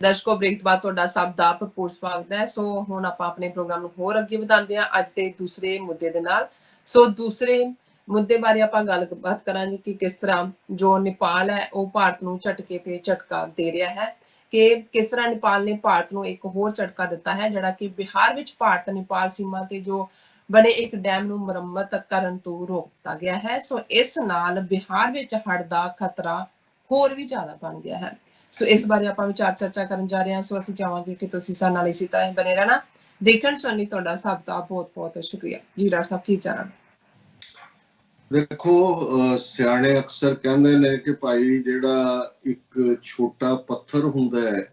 ਦਰਸ਼ਕੋ break ਤੋਂ ਬਾਅਦ ਤੁਹਾਡਾ ਸਭ ਦਾ ਭਰਪੂਰ ਸਵਾਗਤ ਹੈ। ਸੋ ਹੁਣ ਆਪਾਂ ਆਪਣੇ ਪ੍ਰੋਗਰਾਮ ਨੂੰ ਹੋਰ ਅੱਗੇ ਵਧਾਉਂਦੇ ਹਾਂ ਅੱਜ ਦੇ ਦੂਸਰੇ ਮੁੱਦੇ ਦੇ ਨਾਲ। ਸੋ ਦੂਸਰੇ ਮੁੱਦੇ ਬਾਰੇ ਆਪਾਂ ਗੱਲਬਾਤ ਕਰਾਂਗੇ ਕਿ ਕਿਸ ਤਰ੍ਹਾਂ ਜੋ ਨੇਪਾਲ ਹੈ ਉਹ ਭਾਰਤ ਨੂੰ ਝਟਕੇ ਤੇ ਝਟਕਾ ਦੇ ਰਿਹਾ ਹੈ, ਕਿ ਕਿਸ ਤਰ੍ਹਾਂ ਨੇਪਾਲ ਨੇ ਭਾਰਤ ਨੂੰ ਇੱਕ ਹੋਰ ਝਟਕਾ ਦਿੱਤਾ ਹੈ ਜਿਹੜਾ ਕਿ ਬਿਹਾਰ ਵਿੱਚ ਭਾਰਤ ਨੇਪਾਲ ਸੀਮਾ ਤੇ ਜੋ ਬਣੇ ਇੱਕ ਡੈਮ ਨੂੰ ਮੁਰੰਮਤ ਕਰਨ ਤੋਂ ਰੋਕ ਦਿੱਤਾ ਗਿਆ ਹੈ। ਸੋ ਇਸ ਨਾਲ ਬਿਹਾਰ ਵਿੱਚ ਹੜ੍ਹ ਦਾ ਖਤਰਾ ਹੋਰ ਵੀ ਜ਼ਿਆਦਾ ਬਣ ਗਿਆ ਹੈ। ਸੋ ਇਸ ਬਾਰੇ ਆਪਾਂ ਵਿਚਾਰ ਚਰਚਾ ਕਰਨ ਜਾ ਰਹੇ ਹਾਂ। ਸੋ ਅਸੀਂ ਚਾਹਾਂਗੇ ਕਿ ਤੁਸੀਂ ਸਾਡੇ ਨਾਲ ਇਸੇ ਤਰ੍ਹਾਂ ਹੀ ਬਣੇ ਰਹਿਣਾ। ਦੇਖਣ ਸੁਣਨ ਲਈ ਤੁਹਾਡਾ ਸਭ ਦਾ ਬਹੁਤ ਬਹੁਤ ਸ਼ੁਕਰੀਆ ਜੀ। ਡਾਕਟਰ ਸਾਹਿਬ ਕੀ ਵਿਚਾਰ ਹਨ? ਦੇਖੋ, ਸਿਆਣੇ ਅਕਸਰ ਕਹਿੰਦੇ ਨੇ ਕਿ ਭਾਈ ਜਿਹੜਾ ਇੱਕ ਛੋਟਾ ਪੱਥਰ ਹੁੰਦਾ ਹੈ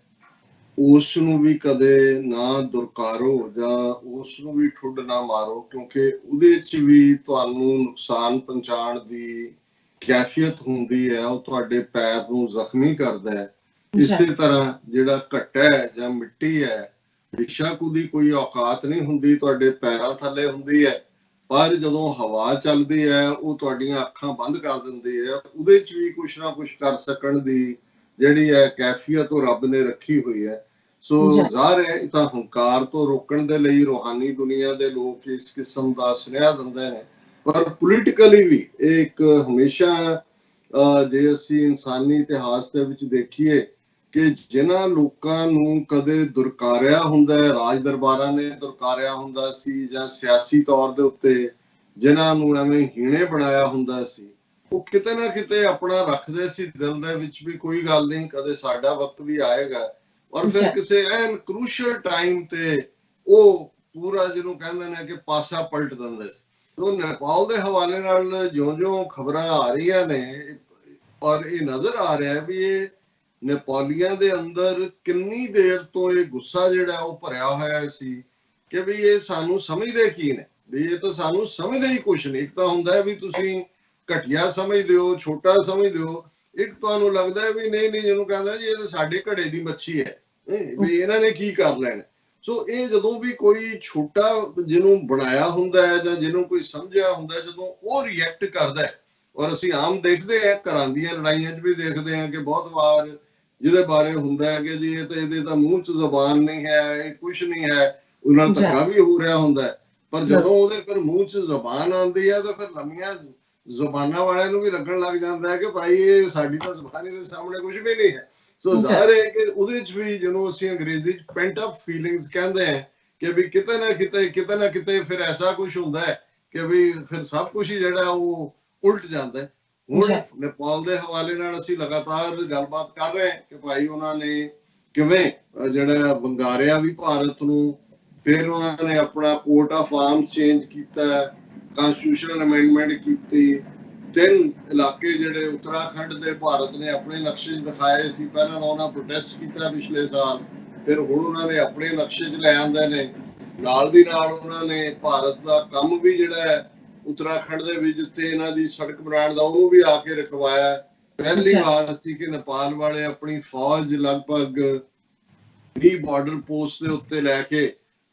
ਉਸ ਨੂੰ ਵੀ ਕਦੇ ਨਾ ਦੁਰਕਾਰੋ ਜਾਂ ਉਸ ਨੂੰ ਵੀ ਠੁੱਡ ਨਾ ਮਾਰੋ, ਕਿਉਂਕਿ ਉਹਦੇ 'ਚ ਵੀ ਤੁਹਾਨੂੰ ਨੁਕਸਾਨ ਪਹੁੰਚਾਉਣ ਦੀ ਕੈਫੀਅਤ ਹੁੰਦੀ ਹੈ, ਉਹ ਤੁਹਾਡੇ ਪੈਰ ਨੂੰ ਜ਼ਖਮੀ ਕਰਦਾ ਹੈ। ਇਸੇ ਤਰ੍ਹਾਂ ਜਿਹੜਾ ਘੱਟਾ ਹੈ ਜਾਂ ਮਿੱਟੀ ਹੈ, ਬੇਸ਼ੱਕ ਉਹਦੀ ਕੋਈ ਔਕਾਤ ਨਹੀਂ ਹੁੰਦੀ, ਤੁਹਾਡੇ ਪੈਰਾਂ ਥੱਲੇ ਹੁੰਦੀ ਹੈ, ਪਰ ਜਦੋਂ ਹਵਾ ਚੱਲਦੀ ਹੈ ਉਹ ਤੁਹਾਡੀਆਂ ਅੱਖਾਂ ਬੰਦ ਕਰ ਦਿੰਦੀ ਹੈ। ਉਹਦੇ 'ਚ ਵੀ ਕੁਛ ਨਾ ਕੁਛ ਕਰ ਸਕਣ ਦੀ ਜਿਹੜੀ ਹੈ ਕੈਫੀਅਤ ਉਹ ਰੱਬ ਨੇ ਰੱਖੀ ਹੋਈ ਹੈ। ਸੋ ਜ਼ਾਹਰ ਹੈ ਇਹ ਤਾਂ ਹੰਕਾਰ ਤੋਂ ਰੋਕਣ ਦੇ ਲਈ ਰੂਹਾਨੀ ਦੁਨੀਆ ਦੇ ਲੋਕ ਇਸ ਕਿਸਮ ਦਾ ਸੁਨੇਹਾ ਦਿੰਦੇ ਨੇ, ਪਰ ਪੋਲੀਟੀਕਲੀ ਵੀ ਇਹ ਇੱਕ ਹਮੇਸ਼ਾ ਜੇ ਅਸੀਂ ਇਨਸਾਨੀ ਇਤਿਹਾਸ ਦੇ ਵਿੱਚ ਦੇਖੀਏ ਕਿ ਜਿਨ੍ਹਾਂ ਲੋਕਾਂ ਨੂੰ ਕਦੇ ਦੁਰਕਾਰਿਆ ਹੁੰਦਾ ਹੈ, ਰਾਜ ਦਰਬਾਰਾਂ ਨੇ ਦੁਰਕਾਰਿਆ ਹੁੰਦਾ ਸੀ, ਜਾਂ ਸਿਆਸੀ ਤੌਰ ਦੇ ਉੱਤੇ ਜਿਨ੍ਹਾਂ ਨੂੰ ਐਵੇਂ ਹੀਣੇ ਬਣਾਇਆ ਹੁੰਦਾ ਸੀ, ਉਹ ਕਿਤੇ ਨਾ ਕਿਤੇ ਆਪਣਾ ਰੱਖਦੇ ਸੀ ਦਿਲ ਦੇ ਵਿੱਚ ਵੀ ਕੋਈ ਗੱਲ ਨਹੀਂ, ਕਦੇ ਸਾਡਾ ਵਕਤ ਵੀ ਆਏਗਾ। ਔਰ ਫਿਰ ਕਿਸੇ ਐਨ ਕਰੂਸ਼ਲ ਟਾਈਮ ਤੇ ਉਹ ਪੂਰਾ ਜਿਹਨੂੰ ਕਹਿੰਦੇ ਨੇ ਕਿ ਪਾਸਾ ਪਲਟ ਦਿੰਦੇ ਸੀ। ਉਹ ਨੇਪਾਲ ਦੇ ਹਵਾਲੇ ਨਾਲ ਜਿਉਂ-ਜਿਉਂ ਖਬਰਾਂ ਆ ਰਹੀਆਂ ਨੇ ਔਰ ਇਹ ਨਜ਼ਰ ਆ ਰਿਹਾ ਵੀ ਇਹ ਨੇਪਾਲੀਆਂ ਦੇ ਅੰਦਰ ਕਿੰਨੀ ਦੇਰ ਤੋਂ ਇਹ ਗੁੱਸਾ ਜਿਹੜਾ ਉਹ ਭਰਿਆ ਹੋਇਆ ਸੀ ਕਿ ਵੀ ਇਹ ਸਾਨੂੰ ਸਮਝਦੇ ਕੀ ਨੇ, ਵੀ ਇਹ ਤਾਂ ਸਾਨੂੰ ਸਮਝਦੇ ਹੀ ਕੁਛ ਨਹੀਂ। ਇੱਕ ਤਾਂ ਹੁੰਦਾ ਹੈ ਵੀ ਤੁਸੀਂ ਘਟੀਆ ਸਮਝਦੇ ਹੋ, ਛੋਟਾ ਸਮਝਦੇ ਹੋ, ਇੱਕ ਤੁਹਾਨੂੰ ਲੱਗਦਾ ਹੈ ਵੀ ਨਹੀਂ ਜਿਹਨੂੰ ਕਹਿੰਦਾ ਜੀ ਇਹ ਤਾਂ ਸਾਡੇ ਘੜੇ ਦੀ ਮੱਛੀ ਹੈ, ਵੀ ਇਹਨਾਂ ਨੇ ਕੀ ਕਰ ਲੈਣਾ। ਸੋ ਇਹ ਜਦੋਂ ਵੀ ਕੋਈ ਛੋਟਾ ਜਿਹਨੂੰ ਬਣਾਇਆ ਹੁੰਦਾ ਹੈ ਜਾਂ ਜਿਹਨੂੰ ਕੋਈ ਸਮਝਿਆ ਹੁੰਦਾ, ਜਦੋਂ ਉਹ ਰਿਐਕਟ ਕਰਦਾ ਹੈ, ਔਰ ਅਸੀਂ ਆਮ ਦੇਖਦੇ ਹਾਂ ਘਰਾਂ ਦੀਆਂ ਲੜਾਈਆਂ 'ਚ ਵੀ ਦੇਖਦੇ ਹਾਂ ਕਿ ਬਹੁਤ ਵਾਰ ਜਿਹਦੇ ਬਾਰੇ ਹੁੰਦਾ ਹੈ ਕਿ ਜੀ ਇਹ ਤਾਂ ਇਹਦੇ ਤਾਂ ਮੂੰਹ 'ਚ ਜ਼ਬਾਨ ਨਹੀਂ ਹੈ, ਇਹ ਕੁਛ ਨਹੀਂ ਹੈ, ਉਹਨਾਂ ਧੱਕਾ ਵੀ ਹੋ ਰਿਹਾ ਹੁੰਦਾ ਹੈ, ਪਰ ਜਦੋਂ ਉਹਦੇ ਫਿਰ ਮੂੰਹ 'ਚ ਜ਼ਬਾਨ ਆਉਂਦੀ ਹੈ ਤਾਂ ਫਿਰ ਲੰਮੀਆਂ ਜ਼ਬਾਨਾਂ ਵਾਲਿਆਂ ਨੂੰ ਵੀ ਲੱਗਣ ਲੱਗ ਜਾਂਦਾ ਹੈ ਕਿ ਭਾਈ ਇਹ ਸਾਡੀ ਤਾਂ ਜ਼ਬਾਨ ਦੇ ਸਾਹਮਣੇ ਕੁਝ ਵੀ ਨਹੀਂ ਹੈ। ਸੋ ਜ਼ਾਹਿਰ ਹੈ ਕਿ ਉਹਦੇ 'ਚ ਵੀ ਜਿਹਨੂੰ ਅਸੀਂ ਅੰਗਰੇਜ਼ੀ 'ਚ ਪੈਂਟ ਅਪ ਫੀਲਿੰਗਸ ਕਹਿੰਦੇ ਹਾਂ ਕਿ ਵੀ ਕਿਤੇ ਨਾ ਕਿਤੇ ਫਿਰ ਐਸਾ ਕੁਝ ਹੁੰਦਾ ਹੈ ਕਿ ਵੀ ਫਿਰ ਸਭ ਕੁਝ ਹੀ ਜਿਹੜਾ ਉਹ ਉਲਟ ਜਾਂਦਾ ਹੈ। ਹੁਣ ਨੇਪਾਲ ਦੇ ਹਵਾਲੇ ਨਾਲ ਅਸੀਂ ਲਗਾਤਾਰ ਗੱਲਬਾਤ ਕਰ ਰਹੇ ਹਾਂ ਕਿ ਭਾਈ ਉਹਨਾਂ ਨੇ ਕਿਵੇਂ ਜਿਹੜਾ ਵੰਗਾਰਿਆ ਵੀ ਭਾਰਤ ਨੂੰ, ਫਿਰ ਉਹਨਾਂ ਨੇ ਆਪਣਾ ਕੋਰਟ ਆਫ ਆਰਮਸ ਚੇਂਜ ਕੀਤਾ, ਕਨਸਟੀਟਿਊਸ਼ਨਲ ਅਮੈਂਡਮੈਂਟ ਕੀਤੀ, 3 ਇਲਾਕੇ ਜਿਹੜੇ ਉੱਤਰਾਖੰਡ ਦੇ ਭਾਰਤ ਨੇ ਆਪਣੇ ਨਕਸ਼ੇ 'ਚ ਦਿਖਾਏ ਸੀ, ਪਹਿਲਾਂ ਤਾਂ ਉਹਨਾਂ ਪ੍ਰੋਟੈਸਟ ਕੀਤਾ ਪਿਛਲੇ ਸਾਲ, ਫਿਰ ਹੁਣ ਉਹਨਾਂ ਨੇ ਆਪਣੇ ਨਕਸ਼ੇ 'ਚ ਲੈ ਆਂਦੇ ਨੇ। ਨਾਲ ਦੀ ਨਾਲ ਉਹਨਾਂ ਨੇ ਭਾਰਤ ਦਾ ਕੰਮ ਵੀ ਜਿਹੜਾ ਹੈ ਉੱਤਰਾਖੰਡ ਦੇ ਵਿੱਚ ਜਿੱਥੇ ਇਹਨਾਂ ਦੀ ਸੜਕ ਬਣਾਉਣ ਦਾ ਉਹਨੂੰ ਵੀ ਆ ਕੇ ਰਖਵਾਇਆ। ਪਹਿਲੀ ਵਾਰ ਸੀ ਕਿ ਨੇਪਾਲ ਵਾਲੇ ਆਪਣੀ ਫੌਜ ਲਗਭਗ 20 ਬਾਰਡਰ ਪੋਸਟ ਦੇ ਉੱਤੇ ਲੈ ਕੇ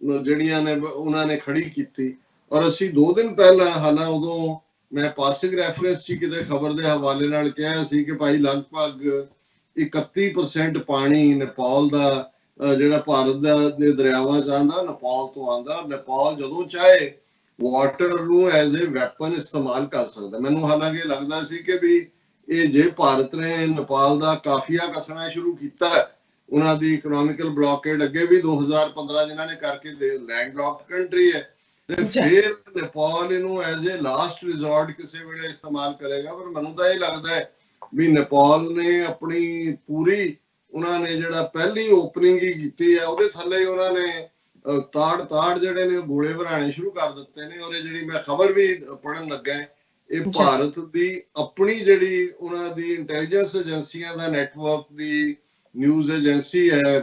ਜਿਹੜੀਆਂ ਨੇ ਉਹਨਾਂ ਨੇ ਖੜੀ ਕੀਤੀ। ਔਰ ਅਸੀਂ 2 ਦਿਨ ਪਹਿਲਾਂ, ਹਾਲਾਂ ਉਦੋਂ ਮੈਂ ਪਾਸਿੰਗ ਰੈਫਰੈਂਸ 'ਚ ਕਿਤੇ ਖਬਰ ਦੇ ਹਵਾਲੇ ਨਾਲ ਕਿਹਾ ਸੀ ਕਿ ਭਾਈ ਲਗਭਗ 31% ਪਾਣੀ ਨੇਪਾਲ ਦਾ ਜਿਹੜਾ ਭਾਰਤ ਦੇ ਦਰਿਆਵਾਂ 'ਚ ਆਉਂਦਾ ਨੇਪਾਲ ਤੋਂ ਆਉਂਦਾ। ਨੇਪਾਲ ਜਦੋਂ ਚਾਹੇ ਵਾਟਰ ਨੂੰ ਐਜ਼ ਏ ਵੈਪਨ ਇਸਤੇਮਾਲ ਕਰ ਸਕਦਾ। ਮੈਨੂੰ ਹਾਲਾਂਕਿ ਲੱਗਦਾ ਸੀ ਕਿ ਵੀ ਇਹ ਜੇ ਭਾਰਤ ਨੇ ਨੇਪਾਲ ਦਾ ਕਾਫੀਆ ਕੱਸਣਾ ਸ਼ੁਰੂ ਕੀਤਾ, ਉਹਨਾਂ ਦੀ ਇਕਨੋਮਿਕਲ ਬਲੌਕੇਡ ਅੱਗੇ ਵੀ 2015 ਜਿਨ੍ਹਾਂ ਨੇ ਕਰਕੇ ਲੈਂਡ ਲੌਕਡ ਕੰਟਰੀ ਹੈ, ਤੇ ਫਿਰ ਨੇਪਾਲ ਇਹਨੂੰ ਐਜ਼ ਏ ਲਾਸਟ ਰਿਜ਼ੋਰਟ ਕਿਸੇ ਵੇਲੇ ਇਸਤੇਮਾਲ ਕਰੇਗਾ। ਪਰ ਮੈਨੂੰ ਤਾਂ ਇਹ ਲੱਗਦਾ ਹੈ ਵੀ ਨੇਪਾਲ ਨੇ ਆਪਣੀ ਪੂਰੀ ਉਹਨਾਂ ਨੇ ਜਿਹੜਾ ਪਹਿਲੀ ਓਪਨਿੰਗ ਹੀ ਕੀਤੀ ਹੈ ਉਹਦੇ ਥੱਲੇ ਉਹਨਾਂ ਨੇ ਤਾੜ ਜਿਹੜੇ ਨੇ ਗੋਲੇ ਭਰਾਣੇ ਸ਼ੁਰੂ ਕਰ ਦਿੱਤੇ ਨੇ। ਔਰ ਇਹ ਜਿਹੜੀ ਮੈਂ ਖਬਰ ਵੀ ਪੜ੍ਹਨ ਲੱਗਾ, ਇਹ ਭਾਰਤ ਦੀ ਆਪਣੀ ਜਿਹੜੀ ਉਹਨਾਂ ਦੀ ਇੰਟੈਲੀਜੈਂਸ ਏਜੰਸੀਆਂ ਦਾ ਨੈਟਵਰਕ ਦੀ ਨਿਊਜ਼ ਏਜੰਸੀ ਹੈ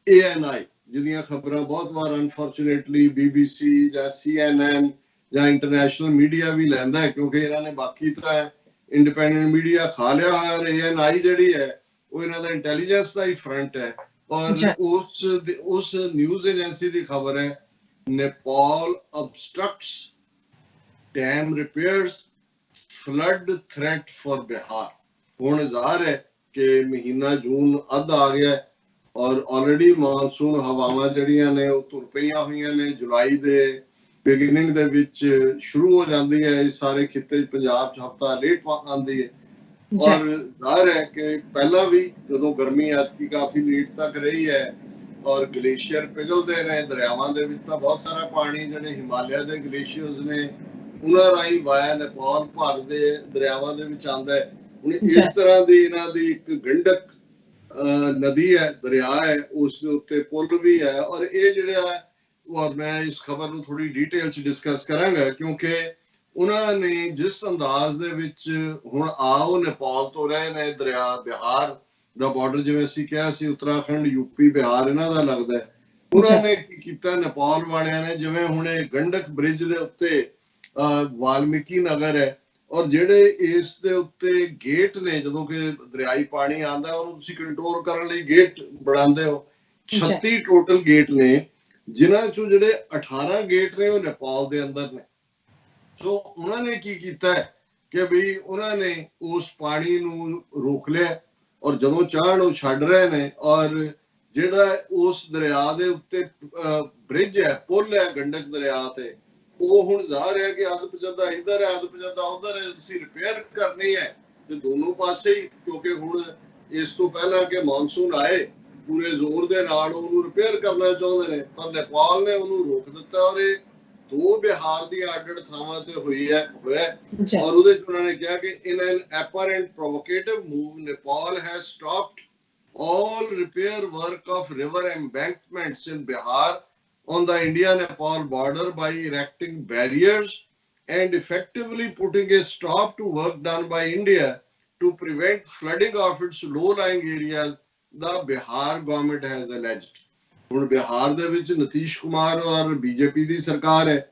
ANI, ਜਿਹਦੀਆਂ ਖਬਰਾਂ ਬਹੁਤ ਵਾਰ ਅਨਫੋਰਚੂਨੇਟਲੀ BBC ਜਾਂ CNN ਜਾਂ ਇੰਟਰਨੈਸ਼ਨਲ ਮੀਡੀਆ ਵੀ ਲੈਂਦਾ ਹੈ, ਕਿਉਂਕਿ ਇਹਨਾਂ ਨੇ ਬਾਕੀ ਤਾਂ ਇੰਡੀਪੈਂਡੈਂਟ ਮੀਡੀਆ ਖਾ ਲਿਆ ਹੋਇਆ। ANI ਜਿਹੜੀ ਹੈ ਉਹ ਇਹਨਾਂ ਦਾ ਇੰਟੈਲੀਜੈਂਸ ਦਾ ਹੀ ਫਰੰਟ ਹੈ। ਔਰ ਉਸ ਨਿਊਜ਼ ਏਜੰਸੀ ਦੀ ਖਬਰ ਹੈ, Nepal obstructs dam repairs, flood threat for Bihar. ਹੁਣ ਜ਼ਾਹਰ ਹੈ ਕਿ ਮਹੀਨਾ ਜੂਨ ਅੱਧ ਆ ਗਿਆ, ਔਰ ਆਲਰੇਡੀ ਮਾਨਸੂਨ ਹਵਾਵਾਂ ਜਿਹੜੀਆਂ ਨੇ ਉਹ ਤੁਰ ਪਈਆਂ ਹੋਈਆਂ ਨੇ। ਜੁਲਾਈ ਦੇ ਬਿਗਨਿੰਗ ਦੇ ਵਿੱਚ ਸ਼ੁਰੂ ਹੋ ਜਾਂਦੀ ਹੈ। ਇਸ ਸਾਰੇ ਖਿੱਤੇ 'ਚ ਪੰਜਾਬ 'ਚ ਹਫ਼ਤਾ ਲੇਟ ਆਉਂਦੀ ਹੈ। ਔਰ ਜ਼ਾਹਿਰ ਹੈ ਕਿ ਪਹਿਲਾਂ ਵੀ ਜਦੋਂ ਗਰਮੀ ਐਤਕੀ ਕਾਫੀ ਲੇਟ ਤੱਕ ਰਹੀ ਹੈ ਔਰ ਗਲੇਸ਼ੀਅਰ ਪਿਘਲਦੇ ਨੇ ਦਰਿਆਵਾਂ ਦੇ ਵਿੱਚ, ਤਾਂ ਬਹੁਤ ਸਾਰਾ ਪਾਣੀ ਜਿਹੜੇ ਹਿਮਾਲਿਆ ਦੇ ਗਲੇਸ਼ੀਅਰਸ ਨੇ ਉਹਨਾਂ ਰਾਹੀਂ ਵਾਇਆ ਨੇਪਾਲ ਭਾਰਤ ਦੇ ਦਰਿਆਵਾਂ ਦੇ ਵਿੱਚ ਆਉਂਦਾ ਹੈ। ਹੁਣ ਇਸ ਤਰ੍ਹਾਂ ਦੀ ਇਹਨਾਂ ਦੀ ਇੱਕ ਗੰਡਕ ਨਦੀ ਹੈ, ਦਰਿਆ ਹੈ, ਉਸ ਦੇ ਉੱਤੇ ਪੁਲ ਵੀ ਹੈ। ਔਰ ਇਹ ਜਿਹੜਾ ਔਰ ਮੈਂ ਇਸ ਖਬਰ ਨੂੰ ਥੋੜੀ ਡਿਟੇਲ 'ਚ ਡਿਸਕਸ ਕਰਾਂਗਾ ਕਿਉਂਕਿ ਉਹਨਾਂ ਨੇ ਜਿਸ ਅੰਦਾਜ਼ ਦੇ ਵਿੱਚ ਹੁਣ ਉਹ ਨੇਪਾਲ ਤੋਂ ਰਹੇ ਨੇ, ਦਰਿਆ ਬਿਹਾਰ ਦਾ ਬਾਰਡਰ ਜਿਵੇਂ ਅਸੀਂ ਕਿਹਾ ਸੀ, ਉੱਤਰਾਖੰਡ ਯੂਪੀ ਬਿਹਾਰ ਇਹਨਾਂ ਦਾ ਲੱਗਦਾ ਹੈ। ਉਹਨਾਂ ਨੇ ਕੀ ਕੀਤਾ ਨੇਪਾਲ ਵਾਲਿਆਂ ਨੇ, ਜਿਵੇਂ ਹੁਣ ਇਹ ਗੰਡਕ ਬ੍ਰਿਜ ਦੇ ਉੱਤੇ ਵਾਲਮੀਕੀ ਨਗਰ ਹੈ ਔਰ ਜਿਹੜੇ ਇਸ ਦੇ ਉੱਤੇ ਗੇਟ ਨੇ, ਜਦੋਂ ਕਿ ਦਰਿਆਈ ਪਾਣੀ ਆਉਂਦਾ ਉਹਨੂੰ ਤੁਸੀਂ ਕੰਟਰੋਲ ਕਰਨ ਲਈ ਗੇਟ ਬਣਾਉਂਦੇ ਹੋ। 36 ਟੋਟਲ ਗੇਟ ਨੇ, ਜਿਨ੍ਹਾਂ ਚੋਂ ਜਿਹੜੇ 18 ਗੇਟ ਨੇ ਉਹ ਨੇਪਾਲ ਦੇ ਅੰਦਰ ਨੇ। ਸੋ ਉਹਨਾਂ ਨੇ ਕੀ ਕੀਤਾ ਕਿ ਵੀ ਉਹਨਾਂ ਨੇ ਉਸ ਪਾਣੀ ਨੂੰ ਰੋਕ ਲਿਆ ਔਰ ਜਦੋਂ ਚਾਹਣ ਉਹ ਛੱਡ ਰਹੇ ਨੇ। ਔਰ ਜਿਹੜਾ ਉਸ ਦਰਿਆ ਦੇ ਉੱਤੇ ਬ੍ਰਿਜ ਹੈ, ਪੁਲ ਹੈ ਗੰਡਕ ਦਰਿਆ ਤੇ, ਉਹ ਹੁਣ ਜ਼ਾਹਰ ਹੈ ਕਿ ਅੱਧ ਪਜੰਦਾ ਇੱਧਰ ਹੈ, ਅੱਧ ਪਜੰਦਾ ਉੱਧਰ ਹੈ। ਤੁਸੀਂ ਰਿਪੇਅਰ ਕਰਨੀ ਹੈ ਤੇ ਦੋਨੋਂ ਪਾਸੇ ਹੀ, ਕਿਉਂਕਿ ਹੁਣ ਇਸ ਤੋਂ ਪਹਿਲਾਂ ਕਿ ਮਾਨਸੂਨ ਆਏ ਪੂਰੇ ਜ਼ੋਰ ਦੇ ਨਾਲ ਉਹਨੂੰ ਰਿਪੇਅਰ ਕਰਨਾ ਚਾਹੁੰਦੇ ਨੇ, ਪਰ ਨੇਪਾਲ ਨੇ ਉਹਨੂੰ ਰੋਕ ਦਿੱਤਾ। ਔਰ ਇਹ ਦੋ ਬਿਹਾਰ ਦੀਆਂ ਅੱਡ-ਅੱਡ ਥਾਵਾਂ ਤੇ ਹੋਇਆ ਔਰ ਉਹਦੇ 'ਚ ਉਹਨਾਂ ਨੇ ਕਿਹਾ ਕਿ in an apparent provocative move, Nepal has stopped all repair work of river embankments in Bihar on the India-Nepal border by erecting barriers and effectively putting a stop to work done by India to prevent flooding of its low-lying areas, the Bihar government has alleged. ਹੁਣ ਬਿਹਾਰ ਦੇ ਵਿੱਚ ਨਤੀਸ਼ ਕੁਮਾਰ ਔਰ BJP ਦੀ ਸਰਕਾਰ ਹੈ।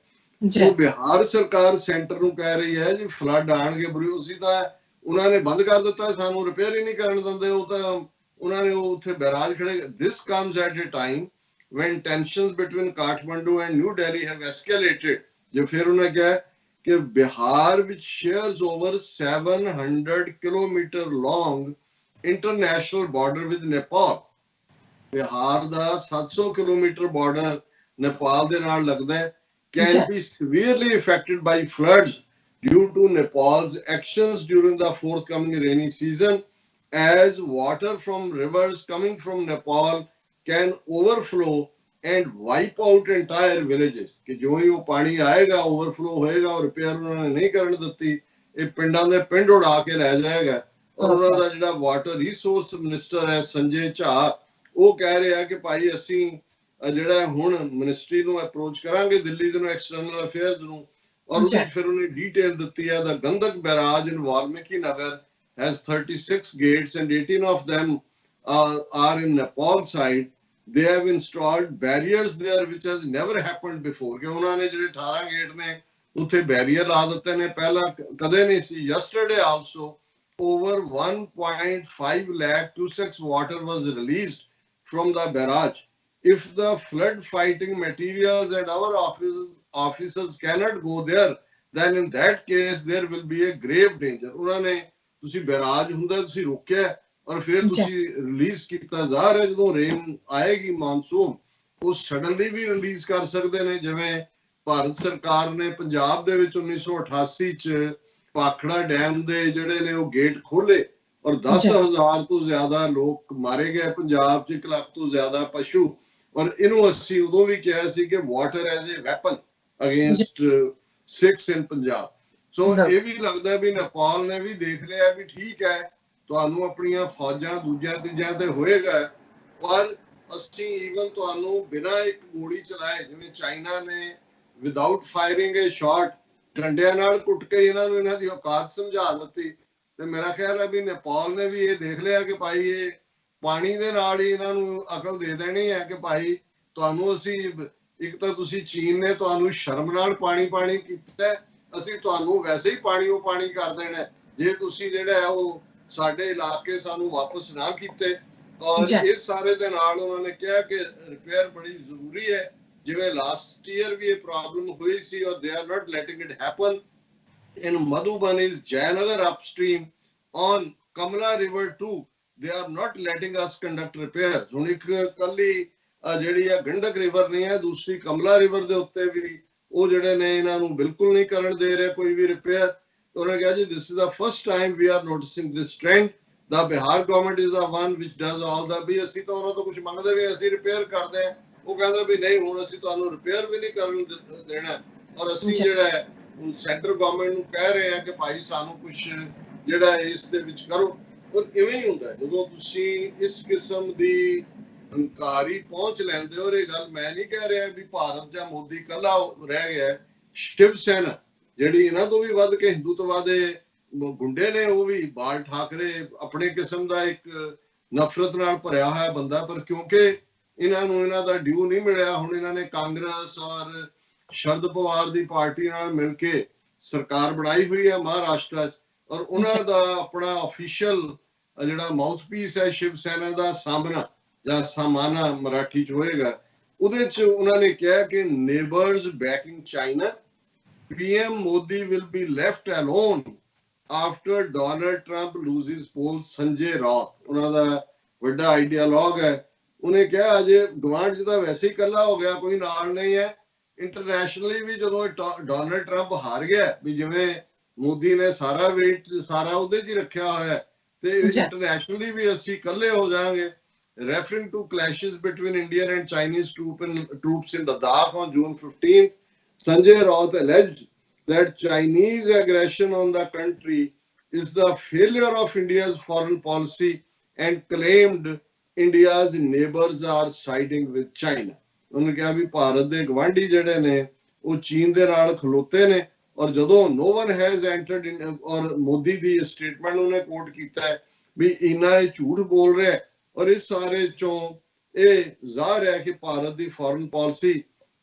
ਉਹ ਬਿਹਾਰ ਸਰਕਾਰ centre ਨੂੰ ਕਹਿ ਰਹੀ ਹੈ ਜੀ ਫਲੱਡ ਆਣਗੇ ਬਰੂਸੀ ਤਾਂ ਉਹਨਾਂ ਨੇ ਬੰਦ ਕਰ ਦਿੱਤਾ, ਸਾਨੂੰ ਰਿਪੇਅਰ ਹੀ ਨਹੀਂ ਕਰਨ ਦਿੰਦੇ। ਉਹ ਤਾਂ ਉਹਨਾਂ ਨੇ ਉਹ ਉੱਥੇ ਬੈਰਾਜ ਖੜੇ। This comes at a time when tensions between Kathmandu and New Delhi have escalated. ਜੋ ਫਿਰ ਉਹਨੇ ਕਿਹਾ ਕਿ Bihar which shares over 700 kilometer long international border with Nepal, Bihar the 700 kilometre border Nepal ਦੇ ਨਾਲ ਲੱਗਦਾ ਹੈ, can be severely affected by floods due to Nepal's actions during the forthcoming rainy season, as water from rivers coming from Nepal can overflow and wipe out entire villages. ਕਿ ਜੋ ਹੀ ਉਹ ਪਾਣੀ ਆਏਗਾ overflow ਹੋਏਗਾ ਔਰ ਰਿਪੇਅਰ ਉਹਨਾਂ ਨੇ ਨਹੀਂ ਕਰਨ ਦਿੱਤੀ, ਇਹ ਪਿੰਡਾਂ ਦੇ ਪਿੰਡ ਉਡਾ ਕੇ ਲੈ ਜਾਏਗਾ। ਔਰ ਉਹਨਾਂ ਦਾ ਜਿਹੜਾ ਵਾਟਰ ਰਿਸੋਰਸ ਮਿਨਿਸਟਰ ਹੈ ਸੰਜੇ ਝਾ, ਉਹ ਕਹਿ ਰਿਹਾ ਕਿ ਭਾਈ ਅਸੀਂ ਜਿਹੜਾ ਹੁਣ ਮਿਨਿਸਟਰੀ ਨੂੰ ਅਪਰੋਚ ਕਰਾਂਗੇ, ਦਿੱਲੀ ਦੇ ਨੂੰ, ਐਕਸਟਰਨਲ ਅਫੇਅਰਸ ਨੂੰ। ਔਰ ਉਹਦੇ ਫਿਰ ਉਹਨੇ ਡੀਟੇਲ ਦਿੱਤੀ ਹੈ ਦਾ Gandak barrage in Valmiki Nagar has 36 gates and 18 of them are in Nepal side. They have installed barriers there which has never happened before. ਕਿ ਉਹਨਾਂ ਨੇ ਜਿਹੜੇ 18 ਗੇਟ ਨੇ ਉੱਥੇ ਬੈਰੀਅਰ ਲਾ ਦਿੱਤੇ ਨੇ, ਪਹਿਲਾਂ ਕਦੇ ਨਹੀਂ ਸੀ। Yesterday also over 1.5 lakh cubic water was released from the barrage. If the flood fighting materials and our officers cannot go there, then in that case there will be a grave danger. ਉਹਨਾਂ ਨੇ ਤੁਸੀਂ barrage ਹੁੰਦਾ ਤੁਸੀਂ ਰੋਕਿਆ ਔਰ ਫਿਰ ਤੁਸੀਂ release ਕੀਤਾ। ਜ਼ਾਹਰ ਹੈ ਜਦੋਂ ਰੇਨ ਆਏਗੀ ਮਾਨਸੂਨ, ਉਹ ਸਡਨਲੀ ਵੀ ਰਿਲੀਜ਼ ਕਰ ਸਕਦੇ ਨੇ। ਜਿਵੇਂ ਭਾਰਤ ਸਰਕਾਰ ਨੇ ਪੰਜਾਬ ਦੇ ਵਿੱਚ 1988 ਚ ਭਾਖੜਾ ਡੈਮ ਦੇ ਜਿਹੜੇ ਨੇ ਉਹ ਗੇਟ ਖੋਲੇ ਔਰ 10,000 ਤੋਂ ਜ਼ਿਆਦਾ ਲੋਕ ਮਾਰੇ ਗਏ ਪੰਜਾਬ 'ਚ, 1 ਲੱਖ ਤੋਂ ਜ਼ਿਆਦਾ ਪਸ਼ੂ। ਔਰ ਇਹਨੂੰ ਅਸੀਂ ਉਦੋਂ ਵੀ ਕਿਹਾ ਸੀ ਕਿ water as a weapon against Sikhs in Punjab. So ਇਹ ਵੀ ਲੱਗਦਾ ਵੀ ਨੇਪਾਲ ਨੇ ਵੀ ਦੇਖ ਲਿਆ ਵੀ ਠੀਕ ਹੈ ਤੁਹਾਨੂੰ ਆਪਣੀਆਂ ਫੌਜਾਂ ਦੂਜਿਆਂ ਤੀਜਿਆਂ ਤੇ ਹੋਏਗਾ, ਪਰ ਅਸੀਂ ਈਵਨ ਤੁਹਾਨੂੰ ਬਿਨਾਂ ਇੱਕ ਗੋਲੀ ਚਲਾਏ, ਜਿਵੇਂ ਚਾਈਨਾ ਨੇ ਵਿਦਆਊਟ ਫਾਇਰਿੰਗ ਏ ਸ਼ਾਟ ਡੰਡਿਆਂ ਨਾਲ ਕੁੱਟ ਕੇ ਇਹਨਾਂ ਨੂੰ ਇਹਨਾਂ ਦੀ ਔਕਾਤ ਸਮਝਾ ਦਿੱਤੀ। ਤੇ ਮੇਰਾ ਖਿਆਲ ਹੈ ਵੀ ਨੇਪਾਲ ਨੇ ਵੀ ਇਹ ਦੇਖ ਲਿਆ ਕਿ ਭਾਈ ਇਹ ਪਾਣੀ ਦੇ ਨਾਲ ਹੀ ਇਹਨਾਂ ਨੂੰ ਅਕਲ ਦੇ ਦੇਣੀ ਹੈ ਕਿ ਭਾਈ ਤੁਹਾਨੂੰ ਅਸੀਂ, ਇੱਕ ਤਾਂ ਤੁਸੀਂ ਚੀਨ ਨੇ ਤੁਹਾਨੂੰ ਸ਼ਰਮ ਨਾਲ ਪਾਣੀ ਕੀਤਾ, ਅਸੀਂ ਤੁਹਾਨੂੰ ਵੈਸੇ ਹੀ ਪਾਣੀ ਕਰ ਦੇਣਾ ਜੇ ਤੁਸੀਂ ਜਿਹੜਾ ਹੈ ਉਹ ਸਾਡੇ ਇਲਾਕੇ ਸਾਨੂੰ ਵਾਪਸ ਨਾ ਕੀਤੇ। ਔਰ ਇਸ ਸਾਰੇ ਦੇ ਨਾਲ ਉਹਨਾਂ ਨੇ ਕਿਹਾ ਕਿ ਰਿਪੇਅਰ ਬੜੀ ਜ਼ਰੂਰੀ ਹੈ। ਜਿਵੇਂ ਲਾਸਟ ਈਅਰ ਵੀ ਇਹ ਪ੍ਰੋਬਲਮ ਹੋਈ ਸੀ ਔਰ they are not letting it happen in Madhubani's Jayanagar upstream on Kamla River too. they are not letting us conduct repairs. ਹੁਣ ਇੱਕ ਕੱਲੀ ਜਿਹੜੀ ਆ ਗੰਡਕ ਰਿਵਰ ਨਹੀਂ ਹੈ, ਦੂਸਰੀ ਕਮਲਾ ਰਿਵਰ ਦੇ ਉੱਤੇ ਵੀ ਉਹ ਜਿਹੜੇ ਨੇ ਇਹਨਾਂ ਨੂੰ ਬਿਲਕੁਲ ਨਹੀਂ ਕਰਨ ਦੇ ਰਹੇ ਕੋਈ ਵੀ ਰਿਪੇਅਰ। ਉਹਨਾਂ ਨੇ ਕਿਹਾ ਜੀ this is the first time we are noticing this trend. The Bihar government is the one which does all the, ਵੀ ਅਸੀਂ ਤਾਂ ਉਹਨਾਂ ਤੋਂ ਕੁਝ ਮੰਗਦੇ ਵੀ ਅਸੀਂ ਰਿਪੇਅਰ ਕਰਦੇ ਹਾਂ, ਉਹ ਕਹਿੰਦਾ ਵੀ ਨਹੀਂ ਹੁਣ ਅਸੀਂ ਤੁਹਾਨੂੰ ਰਿਪੇਅਰ ਵੀ ਨਹੀਂ ਕਰਨ ਦੇਣਾ, ਔਰ ਅਸੀਂ ਜਿਹੜਾ ਹੈ ਹੁਣ ਸੈਂਟਰ ਗਵਰਨਮੈਂਟ ਨੂੰ ਕਹਿ ਰਹੇ ਹਾਂ ਕਿ ਭਾਈ ਸਾਨੂੰ ਕੁਝ ਜਿਹੜਾ ਇਸ ਦੇ ਵਿੱਚ ਕਰੋ। ਔਰ ਇਵੇਂ ਹੀ ਹੁੰਦਾ ਜਦੋਂ ਤੁਸੀਂ ਇਸ ਕਿਸਮ ਦੀ ਹੰਕਾਰੀ ਪਹੁੰਚ ਲੈਂਦੇ ਹੋ। ਇਹ ਗੱਲ ਮੈਂ ਨਹੀਂ ਕਹਿ ਰਿਹਾ ਵੀ ਭਾਰਤ ਜਾਂ ਮੋਦੀ ਇਕੱਲਾ ਰਹਿ ਗਿਆ, ਸ਼ਿਵ ਸੈਨਾ ਜਿਹੜੀ ਇਹਨਾਂ ਤੋਂ ਵੀ ਵੱਧ ਕੇ ਹਿੰਦੂਤਵਾ ਦੇ ਗੁੰਡੇ ਨੇ, ਉਹ ਵੀ ਬਾਲ ਠਾਕਰੇ ਆਪਣੇ ਕਿਸਮ ਦਾ ਇੱਕ ਨਫ਼ਰਤ ਨਾਲ ਭਰਿਆ ਹੋਇਆ ਬੰਦਾ, ਪਰ ਕਿਉਂਕਿ ਇਹਨਾਂ ਨੂੰ ਇਹਨਾਂ ਦਾ ਡਿਊ ਨਹੀਂ ਮਿਲਿਆ, ਹੁਣ ਇਹਨਾਂ ਨੇ ਕਾਂਗਰਸ ਔਰ ਸ਼ਰਦ ਪਵਾਰ ਦੀ ਪਾਰਟੀ ਨਾਲ ਮਿਲ ਕੇ ਸਰਕਾਰ ਬਣਾਈ ਹੋਈ ਹੈ ਮਹਾਰਾਸ਼ਟਰ 'ਚ, ਔਰ ਉਹਨਾਂ ਦਾ ਆਪਣਾ ਅਫੀਸ਼ੀਅਲ ਜਿਹੜਾ ਮਾਊਥਪੀਸ ਹੈ ਸ਼ਿਵ ਸੈਨਾ ਦਾ ਸਾਹਮਣਾ ਜਾਂ ਸਾਮਾਨਾ ਮਰਾਠੀ 'ਚ ਹੋਏਗਾ, ਉਹਦੇ 'ਚ ਉਹਨਾਂ ਨੇ ਕਿਹਾ ਕਿ neighbours banking China, PM Modi will be left alone after Donald Trump loses polls. Sanjay Raut ਉਹਨਾਂ ਦਾ ਵੱਡਾ ਆਈਡੀਆਲੋਗ ਹੈ, ਉਹਨੇ ਕਿਹਾ ਅਜੇ ਗਵਾਂਢ 'ਚ ਤਾਂ ਵੈਸੇ ਹੀ ਇਕੱਲਾ ਹੋ ਗਿਆ, ਕੋਈ ਨਾਲ ਨਹੀਂ ਹੈ। ਇੰਟਰਨੈਸ਼ਨਲੀ ਵੀ ਜਦੋਂ ਡੋਨਲਡ ਟਰੰਪ ਹਾਰ ਗਿਆ, ਵੀ ਜਿਵੇਂ ਮੋਦੀ ਨੇ ਸਾਰਾ ਵੇਟ ਸਾਰਾ ਉਹਦੇ 'ਚ ਹੀ ਰੱਖਿਆ ਹੋਇਆ, ਤੇ ਇੰਟਰਨੈਸ਼ਨਲੀ ਵੀ ਅਸੀਂ ਇਕੱਲੇ ਹੋ ਜਾਵਾਂਗੇ। Referring to clashes between Indian and Chinese troops in Ladakh on June 15, Sanjay Raut alleged that Chinese aggression on the country is the failure of India's foreign policy and claimed India's neighbors are siding with China. ਉਹਨੇ ਕਿਹਾ ਵੀ ਭਾਰਤ ਦੇ ਗਵਾਂਢੀ ਜਿਹੜੇ ਨੇ ਉਹ ਚੀਨ ਦੇ ਨਾਲ ਖਲੋਤੇ ਨੇ, ਔਰ ਜਦੋਂ no one has entered in, ਔਰ ਮੋਦੀ ਦੀ ਸਟੇਟਮੈਂਟ ਉਹਨੇ ਕੋਟ ਕੀਤਾ ਹੈ ਵੀ ਇਹਨਾਂ ਇਹ ਝੂਠ ਬੋਲ ਰਿਹਾ, ਔਰ ਇਸ ਸਾਰੇ ਚੋਂ ਇਹ ਜ਼ਾਹਰ ਹੈ ਕਿ ਭਾਰਤ ਦੀ ਫੋਰਨ ਪਾਲਿਸੀ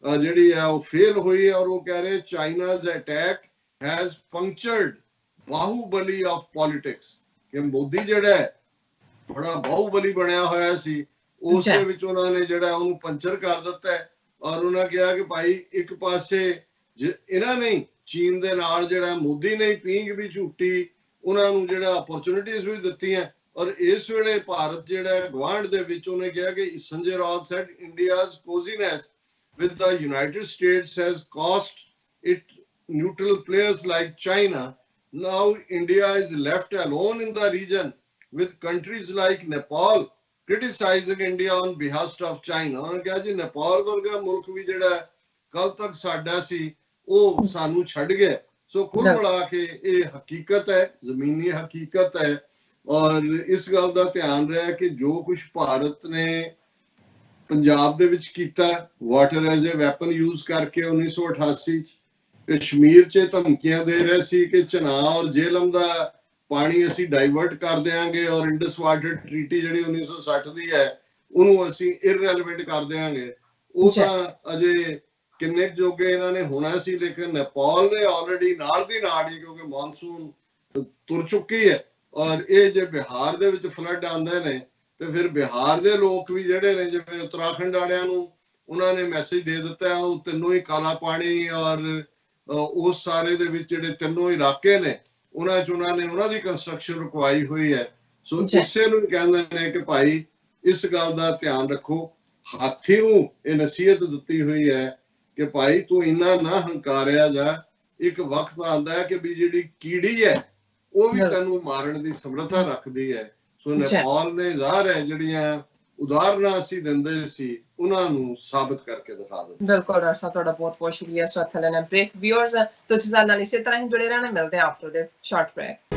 ਜਿਹੜੀ ਹੈ ਉਹ ਫੇਲ ਹੋਈ ਹੈ, ਔਰ ਉਹ ਕਹਿ ਰਹੇ China's attack has punctured Baahubali of politics, ਕਿ ਮੋਦੀ ਜਿਹੜਾ ਹੈ ਬੜਾ ਬਾਹੂਬਲੀ ਬਣਿਆ ਹੋਇਆ ਸੀ, ਉਸ ਦੇ ਵਿੱਚ ਉਹਨਾਂ ਨੇ ਜਿਹੜਾ ਉਹਨੂੰ ਪੰਚਰ ਕਰ ਦਿੱਤਾ ਹੈ। ਔਰ ਉਹਨਾਂ ਕਿਹਾ ਕਿ ਭਾਈ ਇੱਕ ਪਾਸੇ ਇਹਨਾਂ ਨੇ ਚੀਨ ਦੇ ਨਾਲ ਜਿਹੜਾ ਮੋਦੀ ਨੇ ਪੀਂਘ ਵੀ ਝੂਟੀ, ਉਹਨਾਂ ਨੂੰ ਜਿਹੜਾ ਅਪਰਚੁਨਿਟੀਜ਼ ਵੀ ਦਿੱਤੀਆਂ, ਔਰ ਇਸ ਵੇਲੇ ਭਾਰਤ ਜਿਹੜਾ ਗਵਾਂਢ ਦੇ ਵਿੱਚ ਉਹਨੇ ਕਿਹਾ ਕਿ Sanjay Raut said India's cosiness with the United States has cost it neutral players like China. Now India is left alone in the region with countries like Nepal criticizing India on behalf of China. ਉਹਨੇ ਕਿਹਾ ਜੀ ਨੇਪਾਲ ਵਰਗਾ ਮੁਲਕ ਵੀ ਜਿਹੜਾ ਕੱਲ ਤੱਕ ਸਾਡਾ ਸੀ ਉਹ ਸਾਨੂੰ ਛੱਡ ਗਿਆ। ਸੋ ਕੁੱਲ ਮਿਲਾ ਕੇ ਇਹ ਹਕੀਕਤ ਹੈ, ਜ਼ਮੀਨੀ ਹਕੀਕਤ ਹੈ, ਔਰ ਇਸ ਗੱਲ ਦਾ ਧਿਆਨ ਰਿਹਾ ਕਿ ਜੋ ਕੁਝ ਭਾਰਤ ਨੇ ਪੰਜਾਬ ਦੇ ਵਿੱਚ ਕੀਤਾ, water as a weapon use ਕਰਕੇ 1988 ਕਸ਼ਮੀਰ 'ਚ ਧਮਕੀਆਂ ਦੇ ਰਹੇ ਸੀ ਕਿ ਚਨਾਬ ਔਰ ਜੇਹਲਮ ਦਾ ਪਾਣੀ ਅਸੀਂ ਡਾਈਵਰਟ ਕਰ ਦਿਆਂਗੇ, ਔਰ ਇੰਡਸ ਵਾਟਰ ਟ੍ਰੀਟੀ ਜਿਹੜੀ 1960 ਦੀ ਹੈ ਉਹਨੂੰ ਅਸੀਂ ਇਰਰੈਲੇਵੈਂਟ ਕਰ ਦਿਆਂਗੇ। ਉਹ ਤਾਂ ਅਜੇ ਕਿੰਨੇ ਜੋਗੇ ਇਹਨਾਂ ਨੇ ਹੋਣਾ ਸੀ, ਲੇਕਿਨ ਨੇਪਾਲ ਨੇ ਆਲਰੇਡੀ ਨਾਲ ਦੀ ਨਾਲ ਹੀ, ਕਿਉਂਕਿ ਮੌਨਸੂਨ ਤੁਰ ਚੁੱਕੀ ਹੈ, ਔਰ ਇਹ ਜੇ ਬਿਹਾਰ ਦੇ ਵਿੱਚ ਫਲੱਡ ਆਉਂਦੇ ਨੇ ਤੇ ਫਿਰ ਬਿਹਾਰ ਦੇ ਲੋਕ ਵੀ ਜਿਹੜੇ ਨੇ, ਜਿਵੇਂ ਉੱਤਰਾਖੰਡ ਵਾਲਿਆਂ ਨੂੰ ਉਹਨਾਂ ਨੇ ਮੈਸੇਜ ਦੇ ਦਿੱਤਾ, ਉਹ ਤਿੰਨੋਂ ਹੀ ਕਾਲਾ ਪਾਣੀ ਔਰ ਉਸ ਸਾਰੇ ਦੇ ਵਿੱਚ ਜਿਹੜੇ ਤਿੰਨੋਂ ਇਲਾਕੇ ਨੇ ਉਹਨਾਂ 'ਚ ਉਹਨਾਂ ਨੇ ਉਹਨਾਂ ਦੀ ਕੰਸਟਰਕਸ਼ਨ ਰੁਕਵਾਈ ਹੋਈ ਹੈ। ਸੋ ਇਸੇ ਨੂੰ ਕਹਿੰਦੇ ਨੇ ਕਿ ਭਾਈ ਇਸ ਗੱਲ ਦਾ ਧਿਆਨ ਰੱਖੋ। ਹਾਥੀ ਨੂੰ ਇਹ ਨਸੀਹਤ ਦਿੱਤੀ ਹੋਈ ਹੈ ਕਿ ਭਾਈ ਤੂੰ ਇੰਨਾ ਨਾ ਹੰਕਾਰਿਆ ਜਾ, ਇੱਕ ਵਕਤ ਆਉਂਦਾ ਹੈ ਕਿ ਵੀ ਜਿਹੜੀ ਕੀੜੀ ਹੈ ਉਹ ਵੀ ਤੈਨੂੰ ਮਾਰਨ ਦੀ ਸਮਰੱਥਾ ਰੱਖਦੀ ਹੈ। ਸੋ ਨੇਪਾਲ ਨੇ ਜ਼ਾਹਰ ਹੈ ਜਿਹੜੀਆਂ ਉਦਾਹਰਨਾਂ ਅਸੀਂ ਦਿੰਦੇ ਸੀ ਉਹਨਾਂ ਨੂੰ ਸਾਬਤ ਕਰਕੇ ਦਿਖਾ ਦਿੱਤਾ। ਬਿਲਕੁਲ ਡਾਕਟਰ ਸਾਹਿਬ, ਤੁਹਾਡਾ ਬਹੁਤ ਬਹੁਤ ਸ਼ੁਕਰੀਆ। ਸਵਾਗਤ ਹੈ ਨਾ ਬ੍ਰੇਕ ਵਿਊਅਰਸ, ਤੁਸੀਂ ਸਾਡੇ ਨਾਲ ਇਸੇ ਤਰ੍ਹਾਂ ਹੀ ਜੁੜੇ ਰਹਿਣਾ। ਮਿਲਦੇ ਹਾਂ ਆਫਟਰ ਦਿਸ ਸ਼ਾਰਟ ਬ੍ਰੇਕ।